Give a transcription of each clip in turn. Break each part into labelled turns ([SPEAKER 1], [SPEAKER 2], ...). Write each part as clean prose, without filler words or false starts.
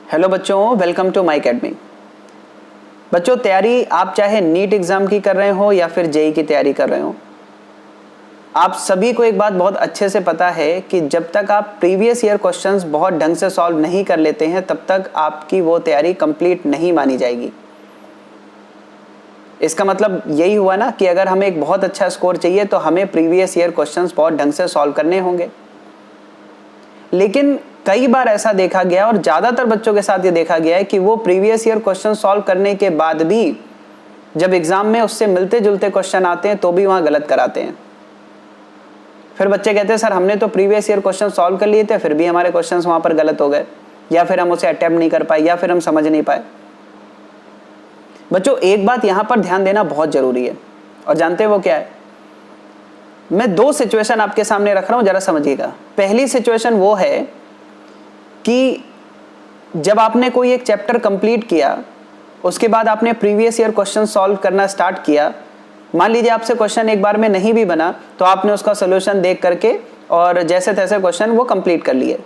[SPEAKER 1] Hello बच्चों, welcome to my academy. बच्चों, तैयारी आप चाहे नीट एग्जाम की कर रहे हो या फिर जेई की तैयारी कर रहे हो, आप सभी को एक बात बहुत अच्छे से पता है कि जब तक आप प्रीवियस ईयर क्वेश्चंस बहुत ढंग से सॉल्व नहीं कर लेते हैं तब तक आपकी वो तैयारी कंप्लीट नहीं मानी जाएगी। इसका मतलब यही हुआ ना कि अगर हमें एक बहुत अच्छा स्कोर चाहिए तो हमें प्रीवियस ईयर क्वेश्चंस बहुत ढंग से सॉल्व करने होंगे। लेकिन कई बार ऐसा देखा गया और ज्यादातर बच्चों के साथ ये देखा गया है कि वो प्रीवियस ईयर क्वेश्चन सॉल्व करने के बाद भी जब एग्जाम में उससे मिलते जुलते क्वेश्चन आते हैं तो भी वहां गलत कराते हैं। फिर बच्चे कहते हैं सर हमने तो प्रीवियस ईयर क्वेश्चन सॉल्व कर लिए थे फिर भी हमारे क्वेश्चंस वहां पर गलत हो गए, या फिर हम उसे अटेम्प्ट नहीं कर पाए, या फिर हम समझ नहीं पाए। बच्चों, एक बात यहां पर ध्यान देना बहुत जरूरी है, और जानते हैं वो क्या है? मैं दो सिचुएशन आपके सामने रख रहा हूं, जरा समझिएगा। पहली सिचुएशन वो है कि जब आपने कोई एक चैप्टर कंप्लीट किया, उसके बाद आपने प्रीवियस ईयर क्वेश्चन सॉल्व करना स्टार्ट किया। मान लीजिए आपसे क्वेश्चन एक बार में नहीं भी बना तो आपने उसका सॉल्यूशन देख करके और जैसे तैसे क्वेश्चन वो कंप्लीट कर लिए।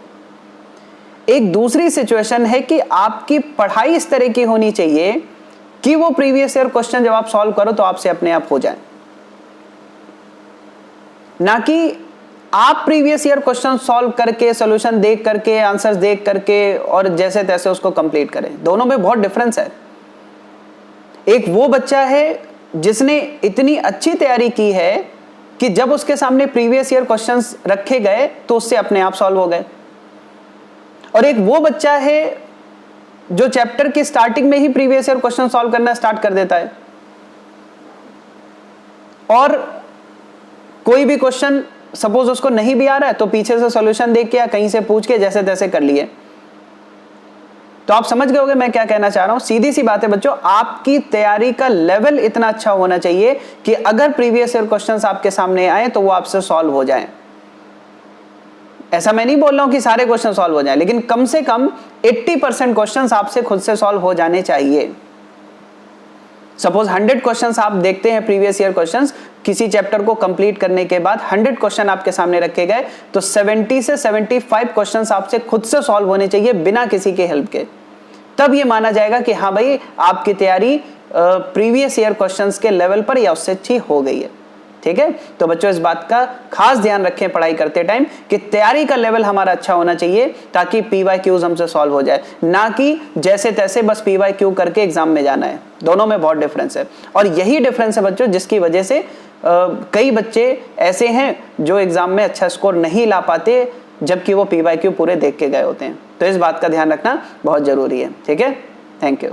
[SPEAKER 1] एक दूसरी सिचुएशन है कि आपकी पढ़ाई इस तरह की होनी चाहिए कि वो प्रीवियस ईयर क्वेश्चन जब आप सॉल्व करो तो आपसे अपने आप हो जाए, ना कि आप प्रीवियस ईयर क्वेश्चन सॉल्व करके सॉल्यूशन देख करके आंसर्स देख करके और जैसे तैसे उसको कंप्लीट करें। दोनों में बहुत डिफरेंस है। एक वो बच्चा है जिसने इतनी अच्छी तैयारी की है कि जब उसके सामने प्रीवियस ईयर क्वेश्चंस रखे गए तो उससे अपने आप सॉल्व हो गए, और एक वो बच्चा है जो चैप्टर की स्टार्टिंग में ही प्रीवियस ईयर क्वेश्चन सॉल्व करना स्टार्ट कर देता है और कोई भी क्वेश्चन सपोज उसको नहीं भी आ रहा है तो पीछे से सॉल्यूशन देख के या कहीं से पूछ के जैसे तैसे कर लिए। तो आप समझ गए होंगे मैं क्या कहना चाह रहा हूं। सीधी सी बात है बच्चों, आपकी तैयारी का लेवल इतना अच्छा होना चाहिए कि अगर प्रीवियस ईयर क्वेश्चंस आपके सामने आए तो वो आपसे सॉल्व हो जाएं। ऐसा मैं नहीं बोल रहा हूं कि सारे क्वेश्चन सॉल्व हो जाएं, लेकिन कम से कम 80% क्वेश्चंस आपसे खुद से सॉल्व हो जाने चाहिए। सपोज 100 क्वेश्चंस आप देखते हैं प्रीवियस ईयर क्वेश्चंस, किसी चैप्टर को कंप्लीट करने के बाद 100 क्वेश्चन आपके सामने रखे गए तो 70 से 75 क्वेश्चंस आपसे खुद से सॉल्व होने चाहिए बिना किसी के हेल्प के। तब ये माना जाएगा कि हाँ भाई आपकी तैयारी प्रीवियस ईयर क्वेश्चंस के लेवल पर या उससे अच्छी हो गई है। ठीक है, तो बच्चों इस बात का खास ध्यान रखें पढ़ाई करते टाइम कि तैयारी का लेवल हमारा अच्छा होना चाहिए ताकि PYQs हमसे सॉल्व हो जाए, ना कि जैसे तैसे बस PYQ करके एग्जाम में जाना है। दोनों में बहुत डिफरेंस है, और यही डिफरेंस है बच्चों जिसकी वजह से कई बच्चे ऐसे हैं जो एग्जाम में अच्छा स्कोर नहीं ला पाते जबकि वो PYQ पूरे देख के गए होते हैं। तो इस बात का ध्यान रखना बहुत जरूरी है। ठीक है, थैंक यू।